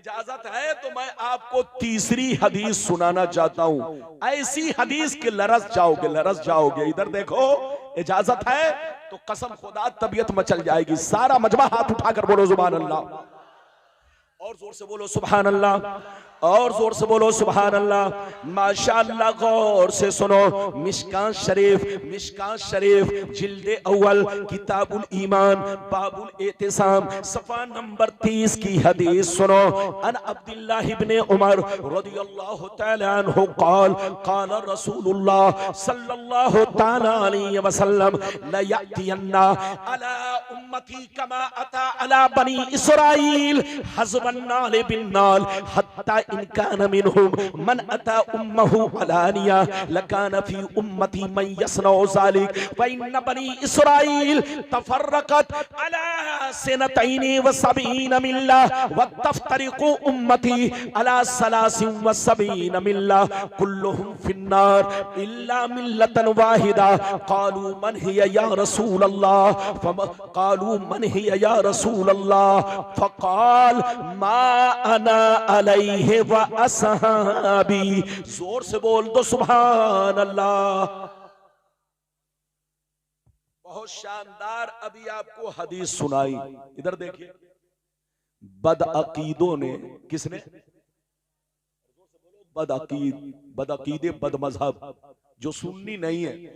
इजाजत है तो मैं आपको तीसरी हदीस सुनाना चाहता हूं। ऐसी हदीस के लरस जाओगे। इधर देखो, इजाजत है तो कसम खुदा तबीयत मचल जाएगी। सारा मजमा हाथ उठाकर बोलो सुभान अल्लाह, और जोर से बोलो सुभान अल्लाह, और जोर से बोलो सुभान अल्लाह। माशाअल्लाह, गौर से सुनो। मिशकात शरीफ जिल्दे अव्वल किताबुल ईमान बाबुल एतिसाम सफा नंबर 30 की हदीस सुनो। अन अब्दुल्लाह इब्ने उमर रदियल्लाहु तआला अन्हु क़ाल क़ाल रसूलुल्लाह सल्लल्लाहु तआला अलैहि वसल्लम ला यअतियन्ना अला उम्मती कमा अता अला बनी इसराइल हज़बन नाल बिन नाल हत्ता इन कान मिनहुम मन अता उम्महु अलानिया लकान फी उम्मती मन यसनउ ज़ालिक व इन बनी इसराइल तफर्रकत अला सनतैनि व सबईन मिल्ला व तफ्तरिकु उम्मती अला सलासिन व सबईन मिल्ला कुल्लुहुम फिन्नार इल्ला मिल्लतन वाहिदा। क़ालू मन हिया या रसूल अल्लाह, क़ालू मन हिया या रसूल अल्लाह, फ़क़ाल मा अना अलैहि व असहाबी। जोर से बोल दो सुभान अल्लाह। बहुत शानदार अभी आपको हदीस सुनाई। इधर देखिए, बदअकीदों ने, किसने? बदअकीदे बदमजहब जो सुन्नी नहीं है,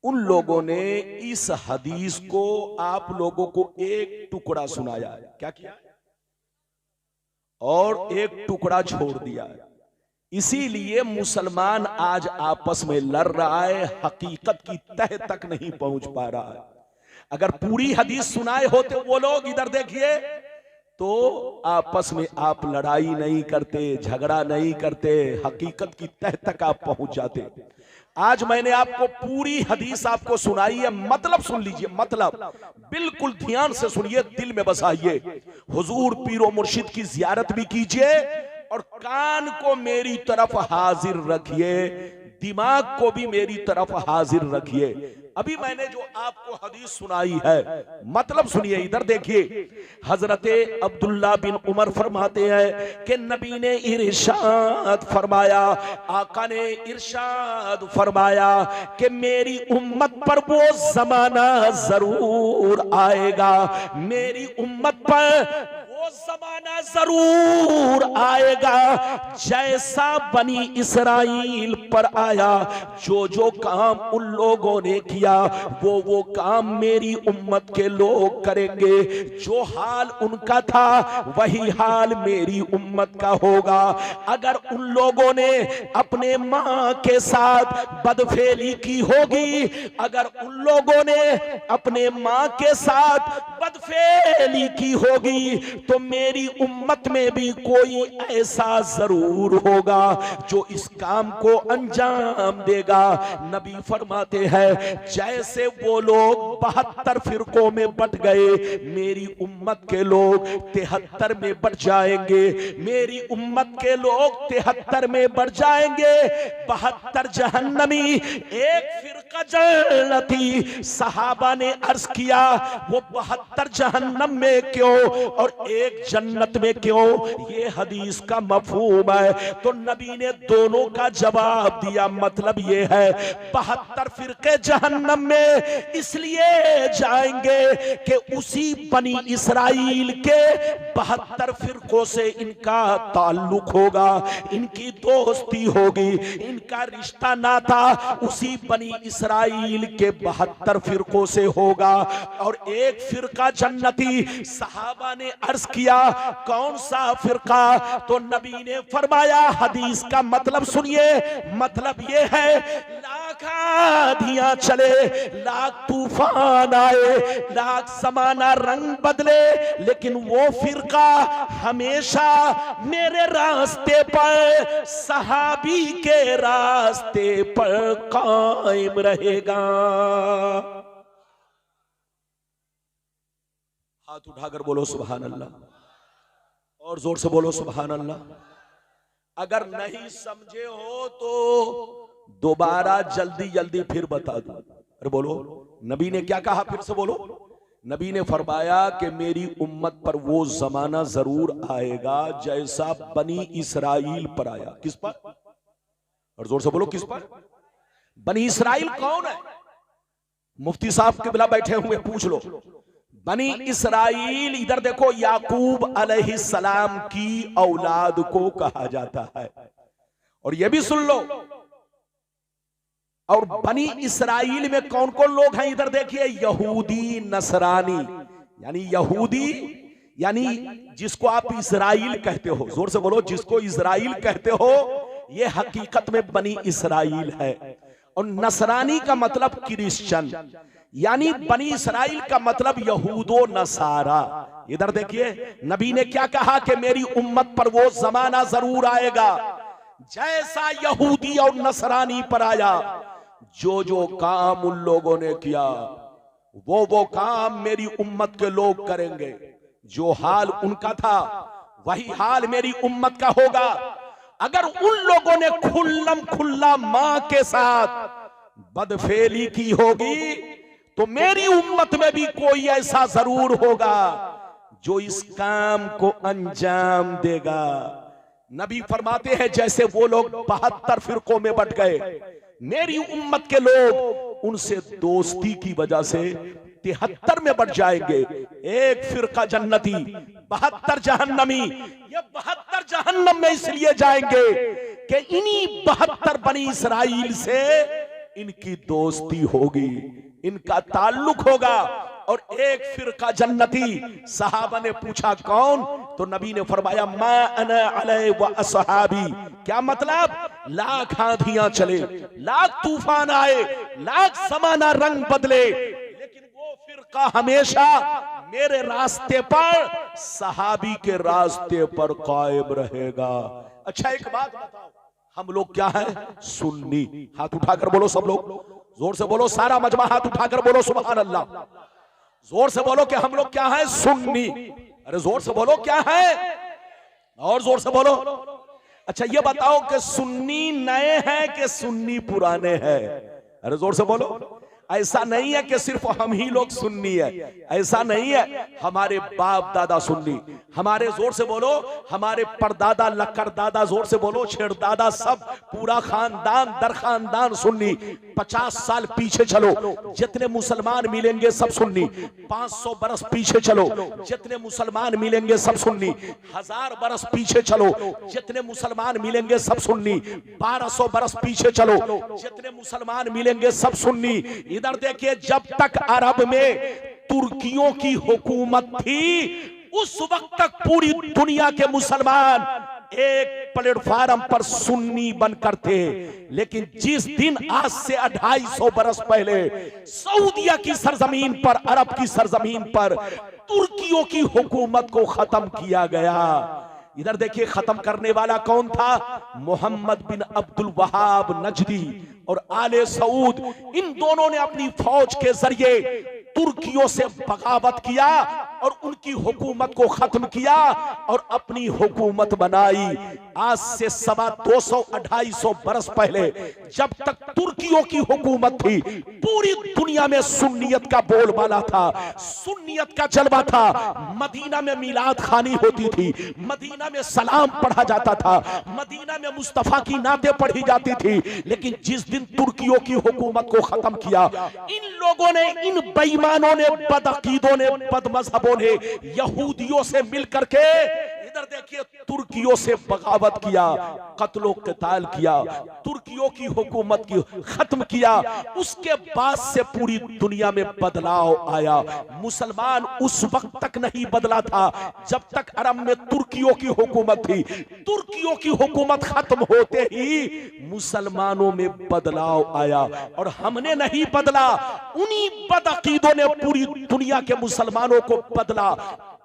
उन लोगों ने इस हदीस को आप लोगों को एक टुकड़ा सुनाया है। क्या किया? और एक टुकड़ा छोड़ दिया है। इसीलिए मुसलमान आज आपस में लड़ रहा है, हकीकत की तह तक नहीं पहुंच पा रहा है। अगर पूरी हदीस सुनाए होते वो लोग, इधर देखिए, तो आपस में आप लड़ाई नहीं करते, झगड़ा नहीं करते, हकीकत की तह तक आप पहुंच जाते। आज मैंने आपको पूरी हदीस आपको सुनाई है, मतलब सुन लीजिए, मतलब बिल्कुल ध्यान से सुनिए, दिल में बसाइए। हुजूर पीरो मुर्शिद की जियारत भी कीजिए और कान को मेरी तरफ हाजिर रखिए, दिमाग को भी मेरी तरफ हाजिर रखिए। अभी मैंने जो आपको हदीस सुनाई है, मतलब सुनिए। इधर देखिए, हजरते अब्दुल्ला बिन उमर फरमाते हैं कि नबी ने इरशाद फरमाया, आका ने इरशाद फरमाया कि मेरी उम्मत पर वो जमाना जरूर आएगा, मेरी उम्मत पर वो जमाना जरूर आएगा जैसा बनी इसराइल पर आया। जो काम उन लोगों ने किया वो काम मेरी उम्मत के लोग करेंगे। जो हाल उनका था वही हाल मेरी उम्मत का होगा। अगर उन लोगों ने अपने मां के साथ बदफेली की होगी, अगर उन लोगों ने अपने मां के साथ बदफेली की होगी, तो मेरी उम्मत में भी कोई ऐसा जरूर होगा जो इस काम को अंजाम देगा। नबी फरमाते हैं, जैसे वो लोग 72 फिरकों में बट गए, मेरी उम्मत के लोग 73 में बट जाएंगे, मेरी उम्मत के लोग 73 में बढ़ जाएंगे। 72 जहन्नमी, एक फिरका जन्नती। सहाबा ने अर्ज किया, वो 72 जहन्नम में क्यों और एक जन्नत में क्यों? ये हदीस का मफहूम है। तो नबी ने दोनों का जवाब दिया। मतलब ये है, 72 फिरके जहन्नम में इसलिए जाएंगे कि उसी बनी इसराइल के 72 फिरकों से इनका ताल्लुक होगा, इनकी दोस्ती होगी, इनका रिश्ता नाता उसी बनी इसराइल के 72 फिरकों से होगा। और एक फिरका जन्नती। सहाबा ने अर्ज किया, कौन सा फिरका? तो नबी ने फरमाया, हदीस का मतलब सुनिए, मतलब ये है, लाख आंधियां चले, लाख तूफान आए, लाख समाना रंग बदले, लेकिन वो फिरका हमेशा मेरे रास्ते पर, सहाबी के रास्ते पर कायम रहेगा। हाथ उठाकर बोलो सुभान अल्लाह, और जोर से बोलो सुभान अल्लाह। अगर नहीं समझे हो तो दोबारा जल्दी जल्दी फिर बता दो। अरे बोलो, नबी ने क्या कहा? फिर से बोलो, नबी ने फरमाया कि मेरी उम्मत पर वो जमाना जरूर आएगा जैसा बनी इसराइल पर आया। किस पर? और जोर से बोलो किस पर? बनी इसराइल कौन है? मुफ्ती साहब किबला बैठे हुए पूछ लो। बनी इसराइल इधर देखो, याकूब अलैहिस्सलाम की औलाद को कहा जाता है। और यह भी सुन लो, और बनी इसराइल में कौन कौन लोग हैं इधर देखिए, यहूदी नसरानी। यानी यहूदी यानी जिसको आप इजराइल कहते हो, जोर से बोलो जिसको इजराइल कहते हो, ये हकीकत में बनी इसराइल है। और नसरानी का मतलब क्रिश्चियन, यानी बनी इसराइल का मतलब यहूदो नसारा। इधर देखिए नबी ने क्या कहा कि मेरी उम्मत पर वो जमाना जरूर आएगा जैसा यहूदी और नसरानी पर आया। जो जो काम उन लोगों ने किया वो काम मेरी उम्मत के लोग करेंगे। जो हाल उनका था वही हाल मेरी उम्मत का होगा। अगर उन लोगों ने खुल्लम खुल्ला मां के साथ बदफेली की होगी तो मेरी उम्मत में भी कोई ऐसा जरूर होगा जो इस काम को अंजाम देगा। नबी फरमाते हैं जैसे वो लोग 72 फिरकों में बंट गए, मेरी उम्मत के लोग उनसे दोस्ती की वजह से 73 में बंट जाएंगे। एक फिरका जन्नती, 72 जहन्नमी। ये 72 जहन्नम में इसलिए जाएंगे कि इन्हीं 72 बनी इसराइल से इनकी दोस्ती होगी, इनका ताल्लुक होगा। और एक फिरका जन्नती। सहाबा ने पूछा कौन? तो नबी ने फरमाया मा अना अलैहि व असहाबी। क्या मतलब? लाख आंधियां चले, लाख तूफान आए, लाख समाना रंग बदले, लेकिन वो फिरका हमेशा मेरे रास्ते पर, सहाबी के रास्ते पर कायम रहेगा। अच्छा एक बात बताओ, हम लोग क्या है? सुन्नी। हाथ उठाकर बोलो सब लोग, जोर से बोलो, सारा मजमा हाथ उठाकर बोलो सुभान अल्लाह। जोर से बोलो कि हम लोग क्या है? सुन्नी। अरे जोर से बोलो क्या है, और जोर से बोलो। अच्छा ये बताओ कि सुन्नी नए हैं कि सुन्नी पुराने हैं? अरे जोर से बोलो। ऐसा नहीं है कि सिर्फ हम ही लोग सुन्नी है, ऐसा नहीं है। हमारे बाप दादा सुन्नी, हमारे, जोर से बोलो, हमारे परदादा लक्कर दादा, जोर से बोलो, छेड़दादा, सब पूरा खानदान दर खानदान सुन्नी। 50 साल पीछे चलो, जितने मुसलमान मिलेंगे सब सुन्नी। 500 बरस पीछे चलो, जितने मुसलमान मिलेंगे सब सुन्नी। 1000 बरस पीछे चलो, जितने मुसलमान मिलेंगे सब सुन्नी। 1200 बरस पीछे चलो, जितने मुसलमान मिलेंगे सब सुन्नी। इधर देखिए, जब तक अरब में तुर्कियों की हुकूमत थी उस वक्त तक पूरी दुनिया के मुसलमान एक प्लेटफार्म पर सुन्नी बनकर थे। लेकिन जिस दिन आज से 250 बरस पहले सऊदिया की सरजमीन पर, अरब की सरजमीन पर तुर्कियों की हुकूमत को खत्म किया गया, इधर देखिए खत्म करने वाला कौन था? मोहम्मद बिन अब्दुल वहाब नजदी और आले सऊद। इन दोनों ने अपनी फौज के जरिए तुर्कियों से बगावत किया और उनकी हुकूमत को खत्म किया और अपनी हुकूमत बनाई। आज से 250-250 बरस पहले जब तक तुर्कियों की हुकूमत थी, पूरी दुनिया में सुन्नियत का बोलबाला था, सुन्नियत का जलवा था। मदीना में मिलाद खानी होती थी, मदीना में सलाम पढ़ा जाता था, मदीना में मुस्तफा की नाते पढ़ी जाती थी। लेकिन जिस दिन तुर्कियों की हुकूमत को खत्म किया, इन लोगों ने, इन बेईमानों ने, बदअकीदों ने, बदमज़हबों ने यहूदियों से मिलकर के इधर देखिए तुर्कियों से बगावत किया, कत्लो क़िताल किया, तुर्कियों की हुकूमत की खत्म किया। उसके बाद से पूरी दुनिया में बदलाव आया। मुसलमान उस वक्त तक नहीं बदला था जब तक अरब में तुर्कियों की हुकूमत थी। तुर्कियों की हुकूमत खत्म होते ही मुसलमानों में बदलाव आया और हमने नहीं बदला, उन्हीं बदअकीदों ने पूरी दुनिया के मुसलमानों को बदला।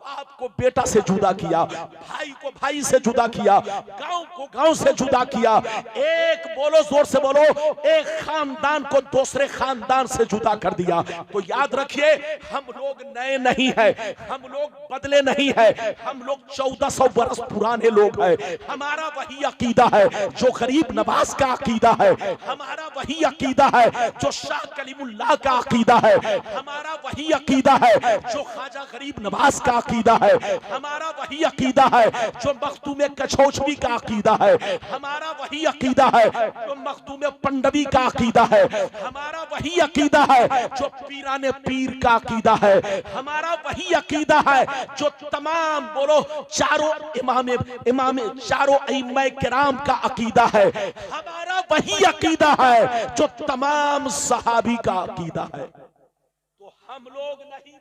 बाप को बेटा से जुदा किया, भाई को भाई से जुदा किया, गांव को गांव से जुदा किया, एक बोलो जोर से बोलो, एक खानदान को दूसरे खानदान से जुदा कर दिया। तो याद रखिए, हम लोग नए नहीं है, हम लोग बदले नहीं है, हम लोग 1400 बरस पुराने लोग हैं। हमारा वही अकीदा है जो गरीब नवाज का अकीदा है, हमारा वही अकीदा है जो शाह कलीमुल्लाह का अकीदा है, हमारा वही अकीदा है जो ख्वाजा गरीब नवाज का अकीदा है, हमारा वही अकीदा है जो मखदूम कछौछवी का अकीदा है, हमारा वही अकीदा है जो मखदूम पंडवी का अकीदा है, हमारा वही अकीदा है जो पीराने पीर का अकीदा है, हमारा वही अकीदा है जो तमाम बोलो चारों इमाम चारों इमाम किराम का अकीदा है, हमारा वही अकीदा है जो तमाम सहाबी का अकीदा है। तो हम लोग नहीं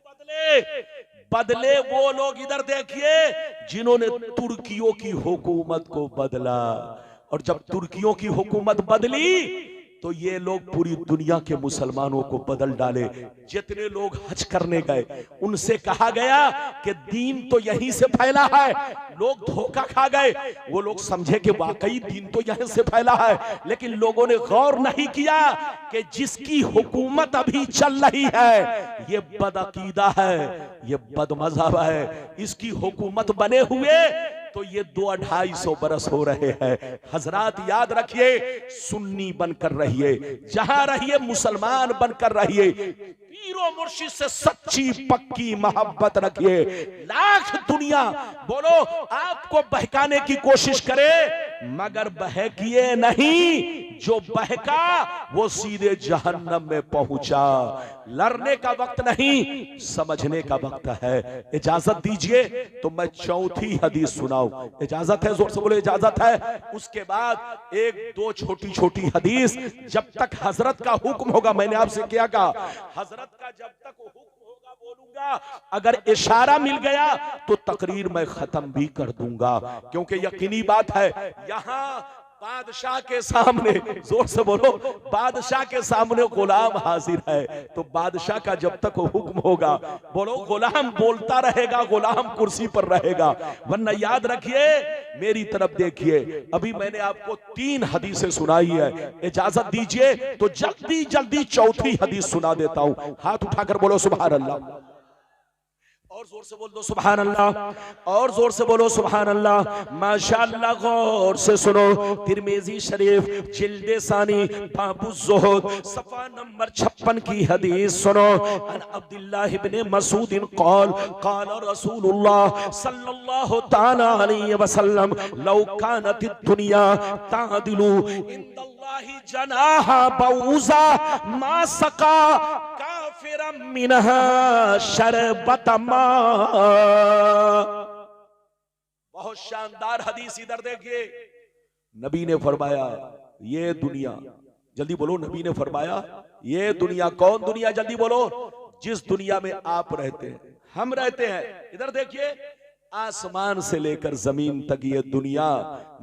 बदले वो लोग इधर देखिए जिन्होंने तुर्कियों की हुकूमत को बदला, और जब तुर्कियों की हुकूमत बदली तो ये लोग पूरी दुनिया के मुसलमानों को बदल डाले। जितने लोग हज करने गए उनसे कहा गया कि दीन तो यहीं से फैला है, लोग धोखा खा गए, वो लोग समझे कि वाकई दीन तो यहीं से फैला है, लेकिन लोगों ने गौर नहीं किया कि जिसकी हुकूमत अभी चल रही है ये बदअकीदा है, ये बदमज़हब है, इसकी हुकूमत बने हुए तो ये 200-250 बरस हो रहे हैं। हजरात याद रखिए, सुन्नी बनकर रहिए, जहां रहिए मुसलमान बनकर रहिए, पीरो मुर्शिद से सच्ची पक्की मोहब्बत रखिए। लाख दुनिया बोलो आपको बहकाने की कोशिश करे मगर बहकिए नहीं, जो बहका वो सीधे जहन्नम में पहुंचा। लड़ने का वक्त नहीं, समझने का वक्त है। इजाजत दीजिए तो मैं चौथी हदीस सुनाऊं। इजाजत है? जोर से बोले इजाजत है। उसके बाद एक दो छोटी छोटी हदीस, जब तक हजरत का हुक्म होगा, मैंने आपसे क्या कहा, हजरत का जब तक हुक्म होगा बोलूंगा, अगर इशारा मिल गया तो तकरीर मैं खत्म भी कर दूंगा, क्योंकि यकीनी बात है यहां बादशाह के सामने, जोर से बोलो, बादशाह के सामने गुलाम हाजिर है। तो बादशाह का जब तक हुक्म होगा, बोलो गुलाम बोलता रहेगा, गुलाम कुर्सी पर रहेगा। वरना याद रखिए, मेरी तरफ देखिए, अभी मैंने आपको 3 हदीसें सुनाई है। इजाजत दीजिए तो जल्दी जल्दी चौथी हदीस सुना देता हूं। हाथ उठाकर बोलो सुभान अल्लाह, और जोर से बोल दो सुभान अल्लाह, और जोर से बोलो सुभान अल्लाह। माशाअल्लाह, गौर से सुनो। तिरमिजी शरीफ जिल्दे सानी बाबु ज़ुहद सफ़ा नंबर 56 की हदीस सुनो। अन अब्दुल्लाह इब्न मसूद क़ाल क़ाल रसूलुल्लाह सल्लल्लाहु तआला अलैहि वसल्लम लौ कानतिद दुनिया तादिलु इंदल्लाहि जनाहा बऊज़ा मा सका काफिरम मिनहा शरबतमा। बहुत शानदार हदीस, इधर देखिए। नबी ने फरमाया ये दुनिया, जल्दी बोलो, नबी ने फरमाया ये दुनिया, कौन दुनिया, जल्दी बोलो, जिस दुनिया में आप रहते हैं, हम रहते हैं। इधर देखिए, आसमान से लेकर जमीन तक ये दुनिया,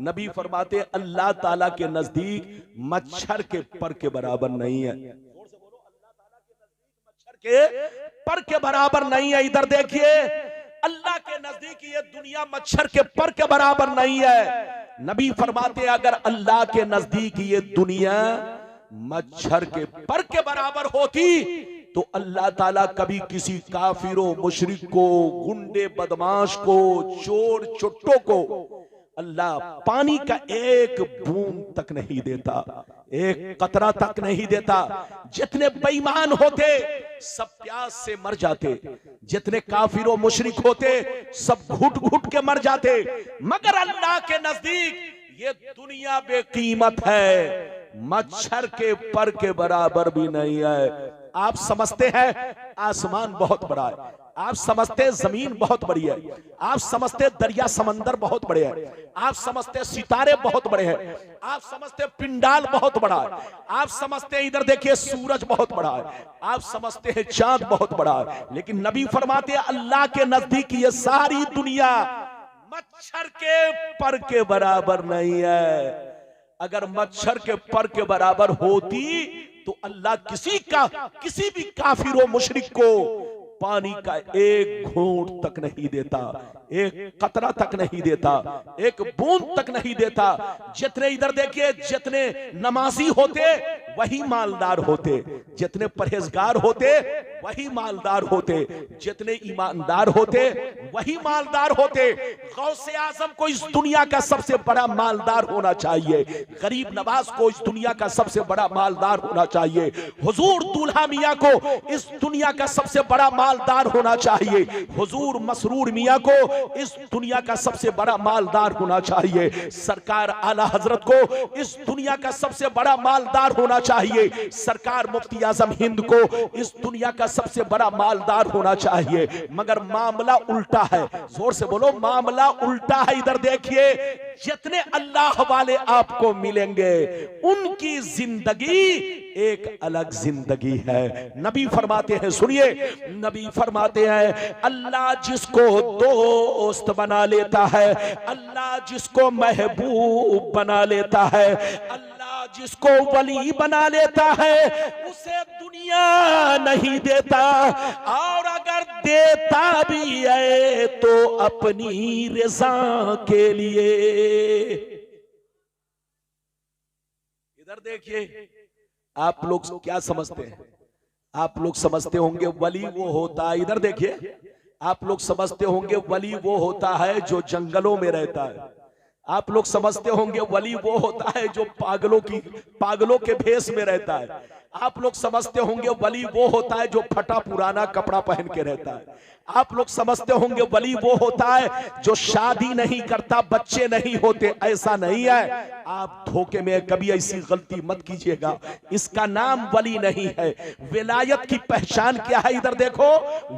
नबी फरमाते अल्लाह ताला के नजदीक मच्छर के पर के बराबर नहीं है। के पर के बराबर नहीं है। इधर देखिए, अल्लाह के नजदीक ये दुनिया मच्छर के पर के बराबर नहीं है। नबी फरमाते अगर अल्लाह के नजदीक ये दुनिया मच्छर के पर के बराबर होती तो अल्लाह ताला कभी किसी काफिरों, मुशरिक को, गुंडे बदमाश को, चोर चुट्टों को अल्लाह पानी का एक बूंद तक नहीं देता, एक कतरा तक नहीं देता। जितने बेईमान होते सब प्यास से मर जाते, जितने काफिर और मुशरिक होते सब घुट घुट के मर जाते, मगर अल्लाह के नजदीक ये दुनिया बेकीमत है, मच्छर के पर के बराबर भी नहीं है। आप समझते हैं आसमान बहुत बड़ा है, आप समझते हैं जमीन बहुत बड़ी है, आप समझते हैं दरिया समंदर बहुत बड़े हैं, आप समझते हैं सितारे बहुत बड़े हैं, आप समझते हैं पिंडाल बहुत बड़ा है, आप समझते हैं इधर देखिए सूरज बहुत बड़ा है, आप समझते हैं चांद बहुत बड़ा है। लेकिन नबी फरमाते हैं अल्लाह के नजदीक ये सारी दुनिया मच्छर के पर के बराबर नहीं है। अगर मच्छर के पर के बराबर होती तो अल्लाह किसी भी काफिर व मुशरिक को पानी का एक घूंट तक नहीं देता, एक कतरा तक नहीं देता, एक बूंद तक नहीं देता। जितने इधर देखिए, जितने नमाजी होते वही मालदार होते, जितने परहेजगार होते वही मालदार होते, जितने ईमानदार होते वही मालदार होते। गौसे आजम को इस दुनिया का सबसे बड़ा मालदार होना चाहिए, गरीब नवाज को इस दुनिया का सबसे बड़ा मालदार होना चाहिए, हुजूर दूल्हा मियां को इस दुनिया का सबसे बड़ा मालदार होना चाहिए, हुजूर मसरूर मियां को इस दुनिया का सबसे बड़ा मालदार होना चाहिए, सरकार आला हजरत को इस दुनिया का सबसे बड़ा मालदार होना चाहिए, सरकार मुफ्ती आजम हिंद को इस दुनिया का सबसे बड़ा मालदार होना चाहिए। मगर मामला उल्टा है, जोर से बोलो, मामला उल्टा है। इधर देखिए, जितने अल्लाह वाले आपको मिलेंगे उनकी जिंदगी एक अलग जिंदगी है। नबी फरमाते हैं, सुनिए, नबी फरमाते हैं, अल्लाह जिसको दोस्त बना लेता है, अल्लाह जिसको महबूब बना लेता है, अल्लाह जिसको वली बना लेता है, उसे दुनिया नहीं देता, और अगर देता भी है तो अपनी रज़ा के लिए। इधर देखिए, आप लोग क्या समझते हैं? आप लोग समझते होंगे वली वो होता है, इधर देखिए, आप लोग समझते होंगे वली वो होता है जो जंगलों में रहता है, आप लोग समझते होंगे वली वो होता है जो पागलों के भेष में रहता है, आप लोग समझते होंगे वली वो होता है जो फटा पुराना कपड़ा पहन के रहता है, आप लोग समझते होंगे वली वो होता है जो शादी नहीं करता, बच्चे नहीं होते। ऐसा नहीं है, आप धोखे में कभी ऐसी गलती मत कीजिएगा, इसका नाम वली नहीं है। विलायत की पहचान क्या है? इधर देखो,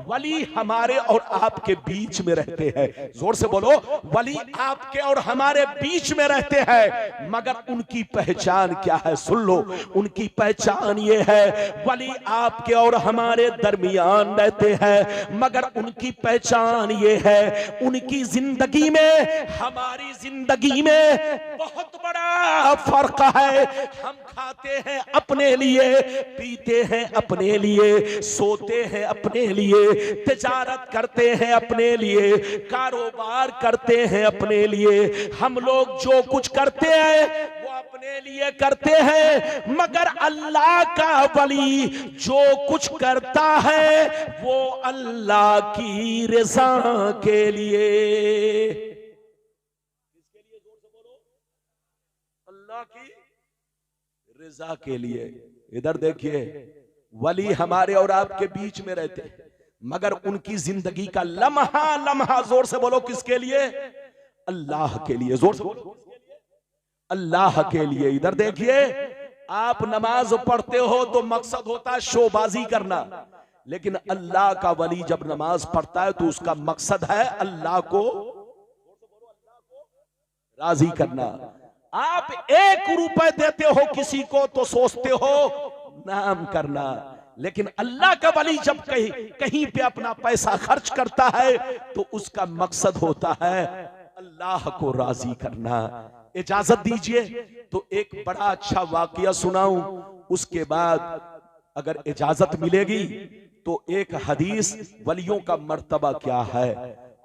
वली हमारे और आपके बीच में रहते हैं, जोर से बोलो, वली आपके और हमारे बीच में रहते हैं, मगर उनकी पहचान क्या है? सुन लो, उनकी पहचान ये है, वली आपके और हमारे दरमियान रहते हैं, मगर उनकी पहचान ये है, उनकी जिंदगी में हमारी जिंदगी में बहुत बड़ा फर्क है। हम खाते हैं अपने लिए, पीते हैं अपने लिए, सोते हैं अपने लिए, तिजारत करते हैं अपने लिए, कारोबार करते हैं अपने लिए, हम लोग जो कुछ करते हैं वो अपने लिए करते हैं, मगर अल्लाह का वली जो कुछ करता है वो अल्लाह की रज़ा के लिए। किसके लिए? जोर से बोलो, अल्लाह की रज़ा के लिए। इधर देखिए, वली हमारे और आपके बीच में रहते हैं, मगर उनकी जिंदगी का लम्हा लम्हा, जोर से बोलो, किसके लिए? अल्लाह के लिए। जोर से बोलो, अल्लाह के लिए। इधर देखिए, आप नमाज पढ़ते हो तो मकसद होता है शोबाजी करना, लेकिन अल्लाह का वली जब नमाज पढ़ता है तो उसका मकसद है अल्लाह को राजी करना। आप 1 रुपए देते हो किसी को तो सोचते हो नाम करना, लेकिन अल्लाह का वली जब कहीं पे अपना पैसा खर्च करता है तो उसका मकसद होता है अल्लाह को राजी करना। इजाजत दीजिए तो एक बड़ा अच्छा वाकया सुनाऊं, उसके बाद अगर इजाजत मिलेगी तो एक हदीस वलियों का मर्तबा क्या है,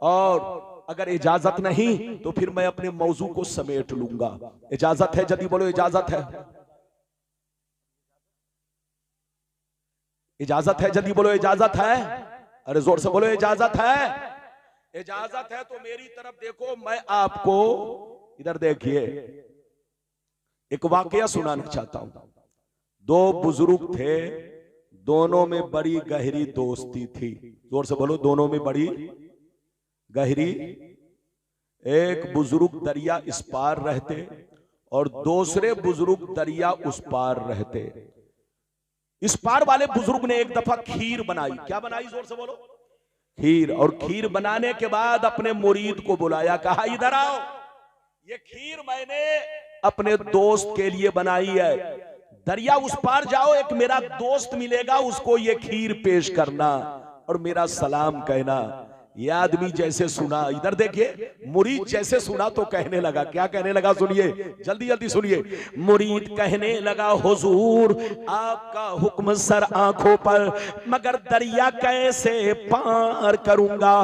और अगर इजाजत नहीं तो फिर मैं अपने मौजू को समेट लूंगा। इजाजत है? जल्दी बोलो, इजाजत है? इजाजत है? जल्दी बोलो, इजाजत है? अरे जोर से बोलो, इजाजत है? इजाजत है तो मेरी तरफ देखो, मैं आपको इधर देखिए एक वाकया सुनाना चाहता हूं। 2 बुजुर्ग थे, दोनों में बड़ी गहरी दोस्ती थी। जोर से बोलो, दोनों में बड़ी गहरी। एक बुजुर्ग दरिया इस पार रहते और दूसरे बुजुर्ग दरिया उस पार रहते। इस पार वाले बुजुर्ग ने एक दफा खीर बनाई। क्या बनाई? जोर से बोलो, खीर। और खीर बनाने के बाद अपने मुरीद को बुलाया, कहा इधर आओ, ये खीर मैंने अपने दोस्त के लिए बनाई है, दरिया उस पार जाओ, एक मेरा दोस्त मिलेगा, उसको ये खीर पेश करना और मेरा सलाम कहना। ये आदमी जैसे सुना, इधर देखिए, मुरीद जैसे सुना तो कहने लगा, क्या कहने लगा, सुनिए, जल्दी जल्दी सुनिए। मुरीद कहने लगा, हुजूर आपका हुक्म सर आंखों पर, मगर दरिया कैसे पार करूंगा,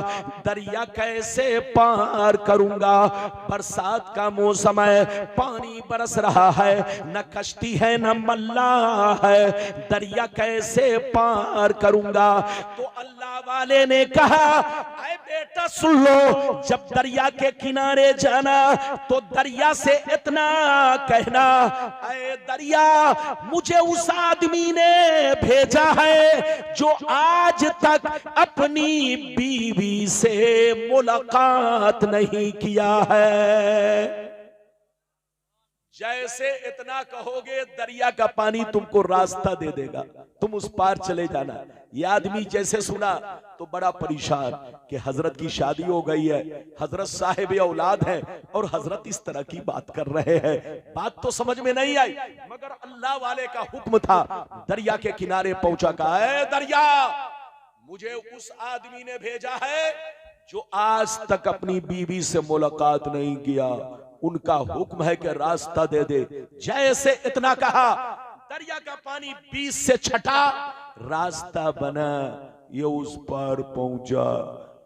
दरिया कैसे पार करूंगा। बरसात का मौसम है, पानी बरस रहा है, न कश्ती है न मल्ला है, दरिया कैसे पार करूंगा। तो अल्लाह वाले ने कहा, ऐ बेटा सुन लो, जब दरिया के किनारे जाना तो दरिया से इतना कहना, ऐ दरिया मुझे उस आदमी ने भेजा है जो आज तक अपनी बीवी से मुलाकात नहीं किया है। जैसे इतना कहोगे दरिया का पानी तुमको रास्ता दे देगा, तुम उस पार चले जाना। ये आदमी जैसे सुना तो बड़ा परेशान कि हजरत की शादी हो गई है, हजरत साहिब औलाद है और हजरत इस तरह की बात कर रहे हैं। बात तो समझ में नहीं आई, मगर अल्लाह वाले का हुक्म था। दरिया के किनारे पहुंचा, कहा, ऐ दरिया मुझे उस आदमी ने भेजा है जो आज तक अपनी बीवी से मुलाकात नहीं किया, उनका हुक्म है कि रास्ता दे दे। जैसे इतना कहा, दरिया का पानी 20 से छटा, रास्ता बना, ये उस पार पहुंचा।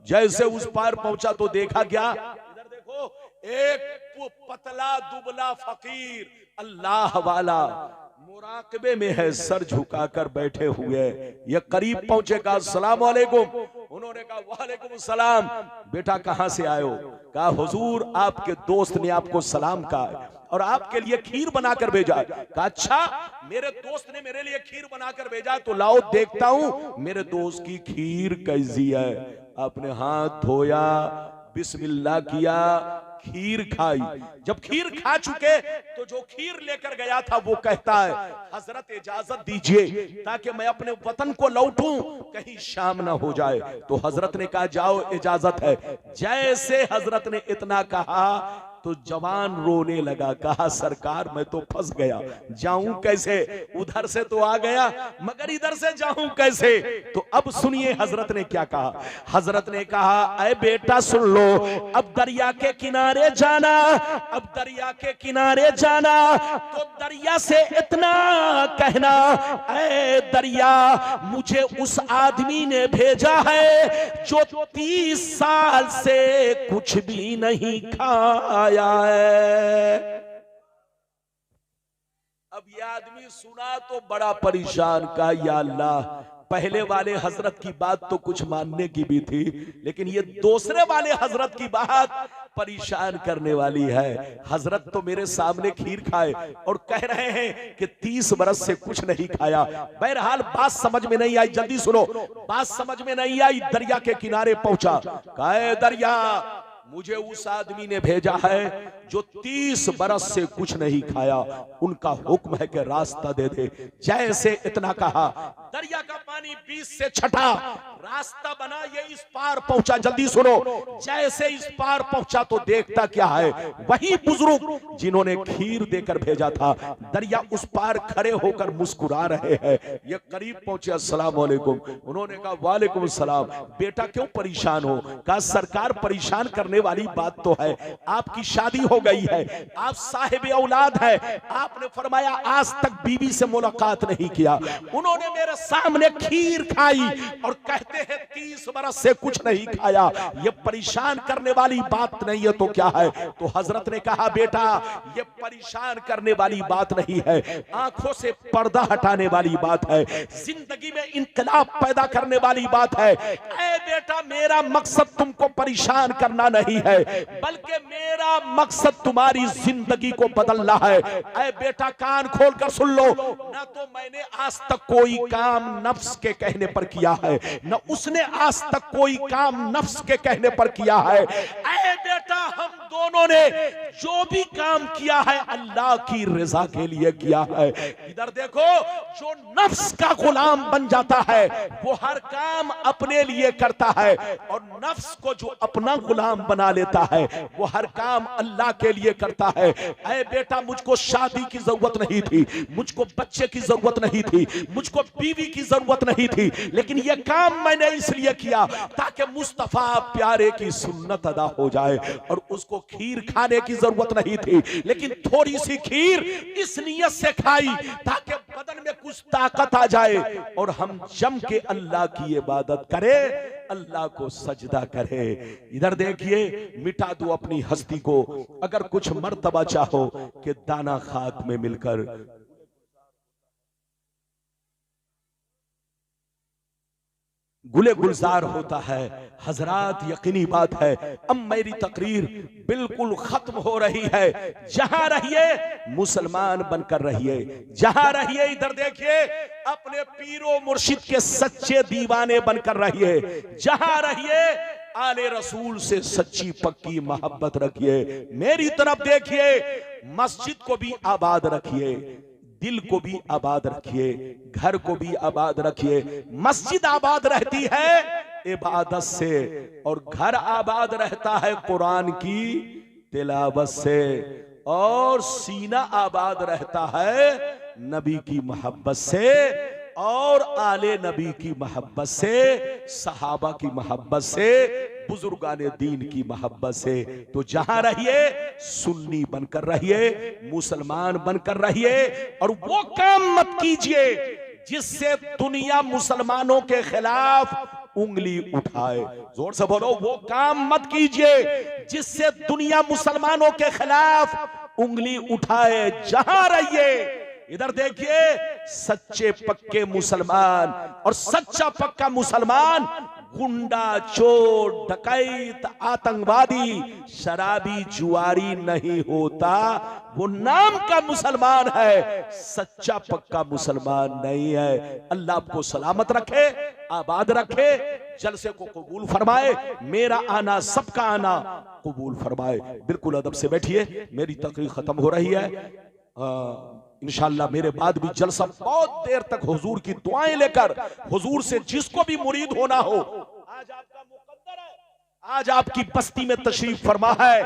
जैसे उस पार पहुंचा तो देखा क्या, इधर देखो, एक पतला दुबला फकीर अल्लाह वाला मुराकबे में है, सर झुकाकर बैठे हुए। ये करीब पहुंचे, कहा अस्सलाम वालेकुम। उन्होंने कहा वालेकुम सलाम। बेटा कहां से आए हो? कहा हुजूर आपके दोस्त ने आपको सलाम कहा और आपके लिए खीर बनाकर भेजा। कहा अच्छा, मेरे दोस्त ने मेरे लिए खीर बनाकर भेजा, तो लाओ देखता हूं मेरे दोस्त की खीर कैसी है। आपने हाथ धोया, बिस्मिल्लाह किया, खीर खाई। जब खीर खा चुके तो जो खीर लेकर गया था वो कहता है, हजरत इजाजत दीजिए ताकि मैं अपने वतन को लौटूं, कहीं शाम ना हो जाए। तो हजरत ने कहा जाओ, इजाजत है। जैसे हजरत ने इतना कहा तो जवान रोने लगा, कहा सरकार मैं तो फंस गया, जाऊं कैसे? उधर से तो आ गया मगर इधर से जाऊं कैसे? तो अब सुनिए हजरत ने क्या कहा। हजरत ने कहा, ऐ बेटा सुन लो, अब दरिया के किनारे जाना, अब दरिया के किनारे जाना तो दरिया से इतना कहना, ऐ दरिया मुझे उस आदमी ने भेजा है जो 30 साल से कुछ भी नहीं खाया है। अब ये आदमी सुना तो बड़ा परेशान, का या अल्लाह, पहले वाले हजरत की बात तो कुछ मानने की भी थी, लेकिन ये दूसरे वाले हजरत की बात परेशान करने वाली है। हजरत तो मेरे सामने खीर खाए और कह रहे हैं कि 30 बरस से कुछ नहीं खाया। बहरहाल बात समझ में नहीं आई, जल्दी सुनो, बात समझ में नहीं आई। दरिया के किनारे पहुंचा, कहे दरिया मुझे उस आदमी ने भेजा है जो 30 बरस से कुछ नहीं खाया, उनका हुक्म है कि रास्ता दे दे। जैसे इतना कहा, दरिया का पानी 20 से छटा, रास्ता बना, ये इस पार पहुंचा। जल्दी सुनो, जैसे इस पार पहुंचा तो देखता क्या है, वही बुजुर्ग जिन्होंने खीर देकर भेजा था, दरिया उस पार खड़े होकर मुस्कुरा रहे हैं। ये करीब पहुंचे, अस्सलाम वालेकुम। उन्होंने कहा वालेकुम सलाम। बेटा क्यों परेशान हो? कहा सरकार परेशान करने वाली बात तो है, आपकी शादी हो गई है, आप साहिब औलाद है, आपने फरमाया आज तक बीवी से मुलाकात नहीं किया। उन्होंने मेरे सामने खीर खाई और कहते हैं 30 बरस से कुछ नहीं खाया। ये परेशान करने वाली बात नहीं है तो क्या है? तो हजरत ने कहा बेटा ये परेशान करने वाली बात नहीं है, आंखों से पर्दा हटाने वाली बात है, जिंदगी में इनकलाब पैदा करने वाली बात है। ऐ बेटा मेरा मकसद तुमको परेशान करना नहीं है, बल्कि मेरा मकसद तुम्हारी जिंदगी को बदलना है। ऐ बेटा कान खोलकर सुन लो, ना तो मैंने आज तक कोई काम नफ्स के कहने पर किया है, न उसने आज तक कोई काम नफ्स के कहने पर किया है। ऐ बेटा हम दोनों ने जो भी काम किया है अल्लाह की रजा के लिए किया है। इधर देखो, जो नफ्स का गुलाम बन जाता है वो हर काम अपने लिए करता है, और नफ्स को जो अपना गुलाम बना लेता है वो हर काम अल्लाह के लिए करता है। ऐ बेटा, मुझको शादी की जरूरत नहीं थी, मुझको बच्चे की जरूरत नहीं थी, मुझको बीवी की जरूरत नहीं थी, लेकिन यह काम मैंने इसलिए किया ताकि मुस्तफा प्यारे की सुन्नत अदा हो जाए। और उसको खीर खाने की जरूरत नहीं थी, लेकिन थोड़ी सी खीर इस नियत से खाई ताकि बदन में कुछ ताकत आ जाए और हम जम के अल्लाह की इबादत करें, अल्लाह को सजदा करे। इधर देखिए, मिटा दो अपनी हस्ती को अगर कुछ मर्तबा चाहो कि दाना खाक में मिलकर गुले गुलजार होता है। हजरात, यकीनी बात है, अब मेरी तकरीर बिल्कुल खत्म हो रही है। जहां रहिए मुसलमान बनकर रहिए, जहां रहिए इधर देखिए अपने पीरो मुर्शिद के सच्चे दीवाने बनकर रहिए, जहां रहिए आले रसूल से सच्ची पक्की मोहब्बत रखिए। मेरी तरफ देखिए, मस्जिद को भी आबाद रखिए, दिल को भी आबाद रखिए, घर को भी आबाद रखिए। मस्जिद आबाद रहती है इबादत से, और घर आबाद रहता है कुरान की तिलावत से, और सीना आबाद रहता है नबी की मोहब्बत से, और आले नबी की मोहब्बत से, सहाबा की मोहब्बत से, बुजुर्गाने दीन की मोहब्बत से। तो जहां रहिए सुन्नी बनकर रहिए, मुसलमान बनकर रहिए, और वो काम मत कीजिए जिससे दुनिया मुसलमानों के खिलाफ उंगली उठाए। जोर से बोलो, वो काम मत कीजिए जिससे दुनिया मुसलमानों के खिलाफ उंगली उठाए। जहां रहिए इधर देखिए, सच्चे पक्के मुसलमान और सच्चा पक्का मुसलमान गुंडा, चोर, डकैत, आतंकवादी, शराबी, जुआरी नहीं होता। वो नाम का मुसलमान है, सच्चा पक्का मुसलमान नहीं है। अल्लाह आपको सलामत रखे, आबाद रखे, जलसे को कबूल फरमाए, मेरा आना सबका आना कबूल फरमाए। बिल्कुल अदब से बैठिए, मेरी तकरीर खत्म हो रही है। इंशाअल्लाह मेरे बाद भी जलसा बहुत देर तक हुजूर की दुआएं लेकर, हुजूर से जिसको भी मुरीद होना हो, आज आपका मुकद्दर है, आज आपकी बस्ती में तशरीफ फरमा है।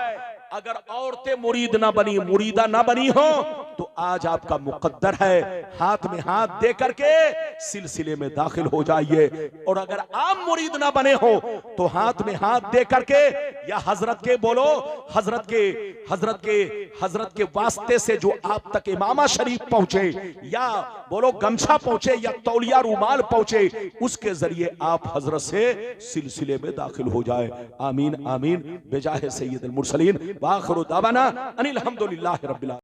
अगर औरतें मुरीद ना बनी, मुरीदा ना बनी हो, तो आज आपका मुकद्दर है, हाथ में हाथ दे करके सिलसिले में दाखिल हो जाइए। और अगर आप मुरीद ना बने हो तो हाथ में हाथ दे करके या हजरत के बोलो, हजरत के वास्ते से जो आप तक इमामा शरीफ पहुंचे, या बोलो गमछा पहुंचे, या तौलिया रुमाल पहुंचे, उसके जरिए आप हजरत से सिलसिले में दाखिल हो जाए। आमीन आमीन बेजाहे सैयदुल मुरसलीन वाखिरु दावाना अनिल हम्दुलिल्लाहि रब्बिल आलमीन।